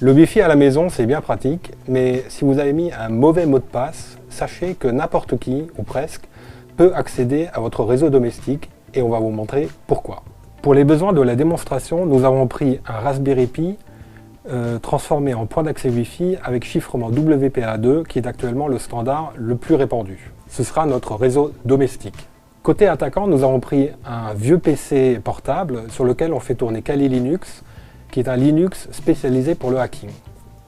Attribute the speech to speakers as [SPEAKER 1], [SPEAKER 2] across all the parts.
[SPEAKER 1] Le Wi-Fi à la maison, c'est bien pratique, mais si vous avez mis un mauvais mot de passe, sachez que n'importe qui, ou presque, peut accéder à votre réseau domestique et on va vous montrer pourquoi. Pour les besoins de la démonstration, nous avons pris un Raspberry Pi transformé en point d'accès Wi-Fi avec chiffrement WPA2 qui est actuellement le standard le plus répandu. Ce sera notre réseau domestique. Côté attaquant, nous avons pris un vieux PC portable sur lequel on fait tourner Kali Linux, qui est un Linux spécialisé pour le hacking.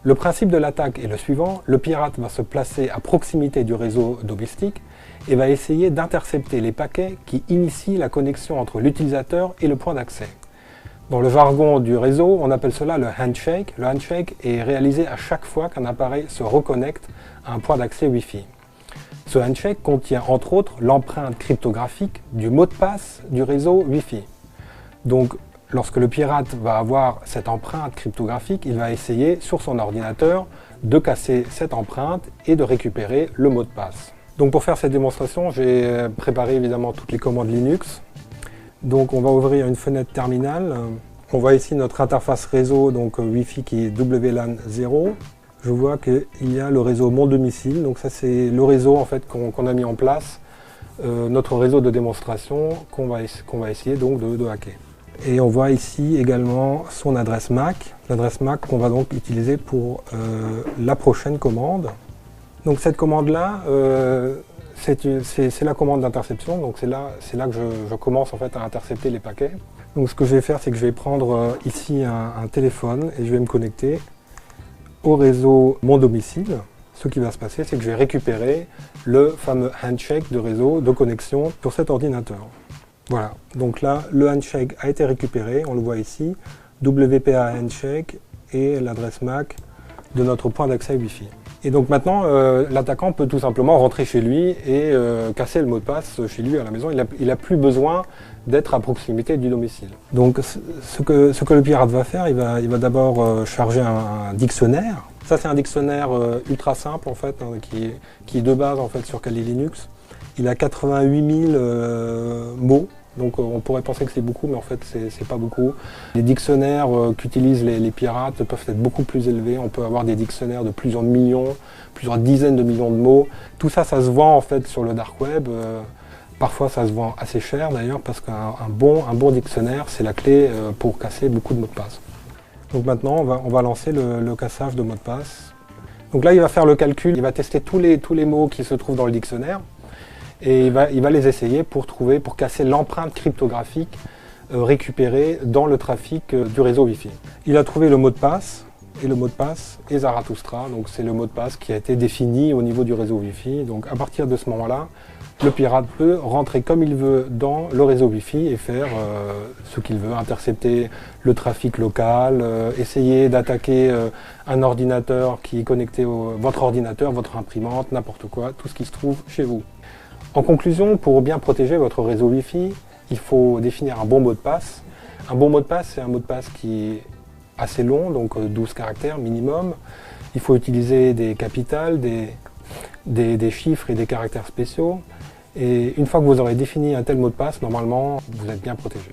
[SPEAKER 1] Le principe de l'attaque est le suivant, le pirate va se placer à proximité du réseau domestique et va essayer d'intercepter les paquets qui initient la connexion entre l'utilisateur et le point d'accès. Dans le jargon du réseau, on appelle cela le handshake. Le handshake est réalisé à chaque fois qu'un appareil se reconnecte à un point d'accès Wi-Fi. Ce handshake contient entre autres l'empreinte cryptographique du mot de passe du réseau Wi-Fi. Donc, lorsque le pirate va avoir cette empreinte cryptographique, il va essayer sur son ordinateur de casser cette empreinte et de récupérer le mot de passe. Donc pour faire cette démonstration, j'ai préparé évidemment toutes les commandes Linux. Donc on va ouvrir une fenêtre terminale. On voit ici notre interface réseau, donc Wi-Fi qui est WLAN 0. Je vois qu'il y a le réseau Mon Domicile, donc ça c'est le réseau en fait qu'on a mis en place, notre réseau de démonstration qu'on va essayer donc de hacker. Et on voit ici également son adresse MAC, l'adresse MAC qu'on va donc utiliser pour la prochaine commande. Donc cette commande-là, c'est la commande d'interception, donc c'est là que je commence en fait à intercepter les paquets. Donc ce que je vais faire, c'est que je vais prendre ici un téléphone et je vais me connecter au réseau Mon Domicile. Ce qui va se passer, c'est que je vais récupérer le fameux handshake de réseau de connexion sur cet ordinateur. Voilà, donc là, le handshake a été récupéré, on le voit ici, WPA handshake et l'adresse MAC de notre point d'accès Wi-Fi. Et donc maintenant, l'attaquant peut tout simplement rentrer chez lui et casser le mot de passe chez lui à la maison. Il n'a plus besoin d'être à proximité du domicile. Donc ce que le pirate va faire, il va d'abord charger un dictionnaire. Ça c'est un dictionnaire ultra simple en fait, hein, qui est de base en fait sur Kali Linux. Il a 88 000 mots, donc on pourrait penser que c'est beaucoup, mais en fait c'est pas beaucoup. Les dictionnaires qu'utilisent les pirates peuvent être beaucoup plus élevés. On peut avoir des dictionnaires de plusieurs millions, plusieurs dizaines de millions de mots. Tout ça, ça se vend en fait sur le dark web. Parfois ça se vend assez cher d'ailleurs, parce qu'un bon dictionnaire, c'est la clé pour casser beaucoup de mots de passe. Donc maintenant, on va lancer le cassage de mots de passe. Donc là, il va faire le calcul, il va tester tous les mots qui se trouvent dans le dictionnaire. Et il va les essayer pour casser l'empreinte cryptographique récupérée dans le trafic du réseau Wi-Fi. Il a trouvé le mot de passe, et le mot de passe est Zarathustra, donc c'est le mot de passe qui a été défini au niveau du réseau Wi-Fi. Donc à partir de ce moment-là, le pirate peut rentrer comme il veut dans le réseau Wi-Fi et faire ce qu'il veut, intercepter le trafic local, essayer d'attaquer un ordinateur qui est connecté votre ordinateur, votre imprimante, n'importe quoi, tout ce qui se trouve chez vous. En conclusion, pour bien protéger votre réseau Wi-Fi, il faut définir un bon mot de passe. Un bon mot de passe, c'est un mot de passe qui est assez long, donc 12 caractères minimum. Il faut utiliser des capitales, des chiffres et des caractères spéciaux. Et une fois que vous aurez défini un tel mot de passe, normalement, vous êtes bien protégé.